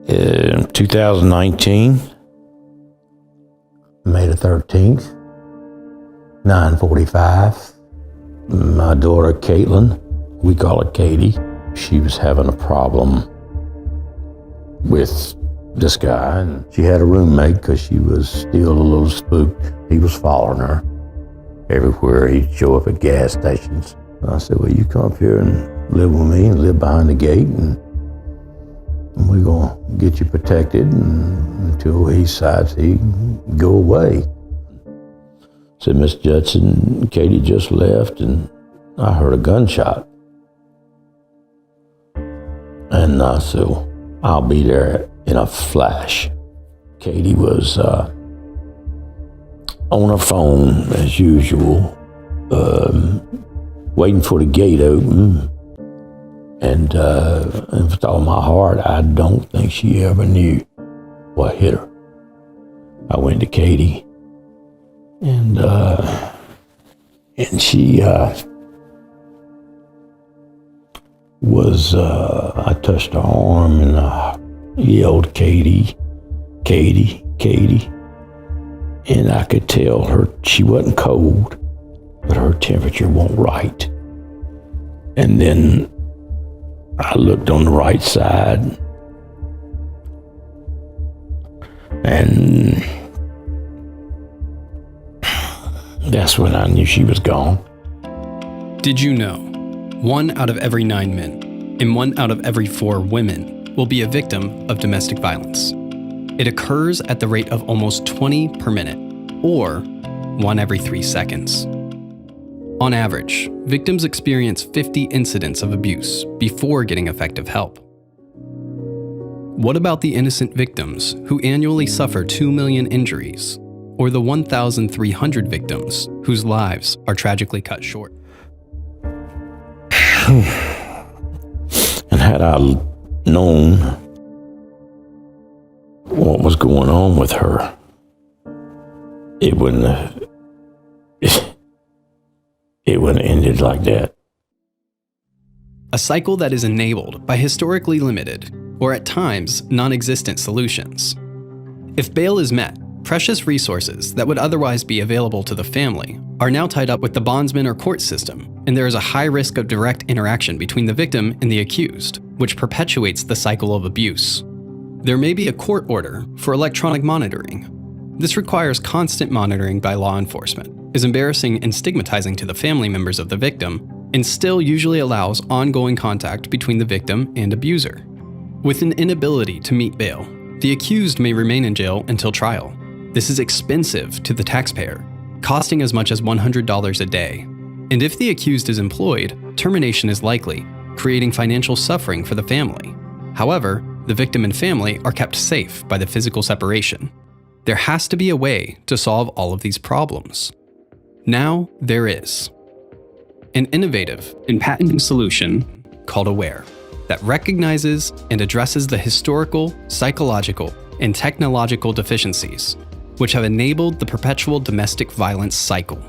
In 2019, May the 13th, 9:45, my daughter Caitlin, we call her Katie, she was having a problem with this guy, and she had a roommate because she was still a little spooked. He was following her everywhere. He'd show up at gas stations. I said, well, you come up here and live with me and live behind the gate, and we're going to get you protected until he decides he can go away. Said, Miss Judson, Katie just left, and I heard a gunshot. And I said, well, I'll be there in a flash. Katie was on her phone, as usual, waiting for the gate open. And with all my heart, I don't think she ever knew what hit her. I went to Katie, and she I touched her arm and I yelled, Katie, Katie, Katie. And I could tell she wasn't cold, but her temperature wasn't right. And then I looked on the right side, and that's when I knew she was gone. Did you know 1 out of every 9 men and 1 out of every 4 women will be a victim of domestic violence? It occurs at the rate of almost 20 per minute, or 1 every 3 seconds. On average, victims experience 50 incidents of abuse before getting effective help. What about the innocent victims who annually suffer 2 million injuries, or the 1,300 victims whose lives are tragically cut short? And had I known what was going on with her, it wouldn't have ended like that. A cycle that is enabled by historically limited, or at times non-existent solutions. If bail is met, precious resources that would otherwise be available to the family are now tied up with the bondsman or court system, and there is a high risk of direct interaction between the victim and the accused, which perpetuates the cycle of abuse. There may be a court order for electronic monitoring. This requires constant monitoring by law enforcement, is embarrassing and stigmatizing to the family members of the victim, and still usually allows ongoing contact between the victim and abuser. With an inability to meet bail, the accused may remain in jail until trial. This is expensive to the taxpayer, costing as much as $100 a day. And if the accused is employed, termination is likely, creating financial suffering for the family. However, the victim and family are kept safe by the physical separation. There has to be a way to solve all of these problems. Now there is. An innovative and patented solution called Awear that recognizes and addresses the historical, psychological, and technological deficiencies which have enabled the perpetual domestic violence cycle.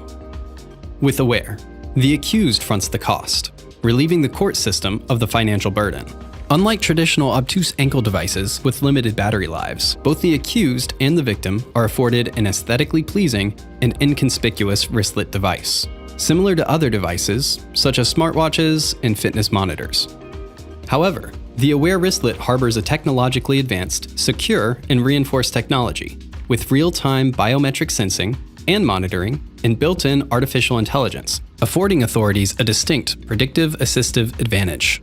With Awear, the accused fronts the cost, relieving the court system of the financial burden. Unlike traditional obtuse ankle devices with limited battery lives, both the accused and the victim are afforded an aesthetically pleasing and inconspicuous wristlet device, similar to other devices such as smartwatches and fitness monitors. However, the Awear wristlet harbors a technologically advanced, secure, and reinforced technology with real-time biometric sensing and monitoring and built-in artificial intelligence, affording authorities a distinct predictive assistive advantage.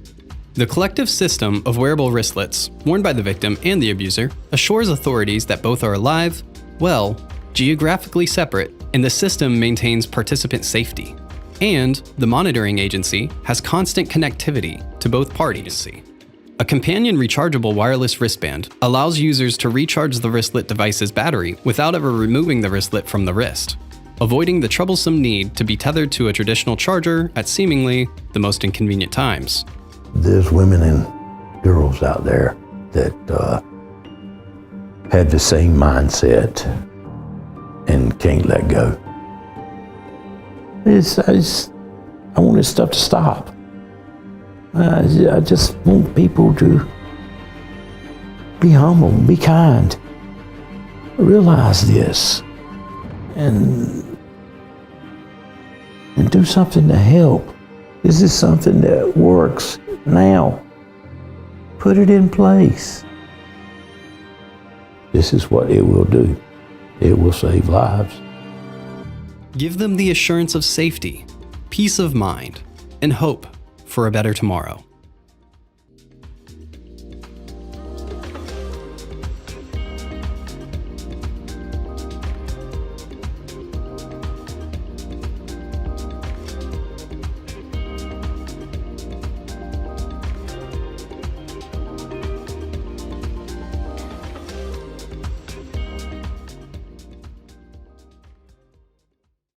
The collective system of wearable wristlets, worn by the victim and the abuser, assures authorities that both are alive, well, geographically separate, and the system maintains participant safety. And the monitoring agency has constant connectivity to both parties. A companion rechargeable wireless wristband allows users to recharge the wristlet device's battery without ever removing the wristlet from the wrist, avoiding the troublesome need to be tethered to a traditional charger at seemingly the most inconvenient times. There's women and girls out there that have the same mindset and can't let go. I want this stuff to stop. I just want people to Be humble, be kind. Realize this and do something to help. This is something that works now. Put it in place. This is what it will do. It will save lives. Give them the assurance of safety, peace of mind, and hope for a better tomorrow.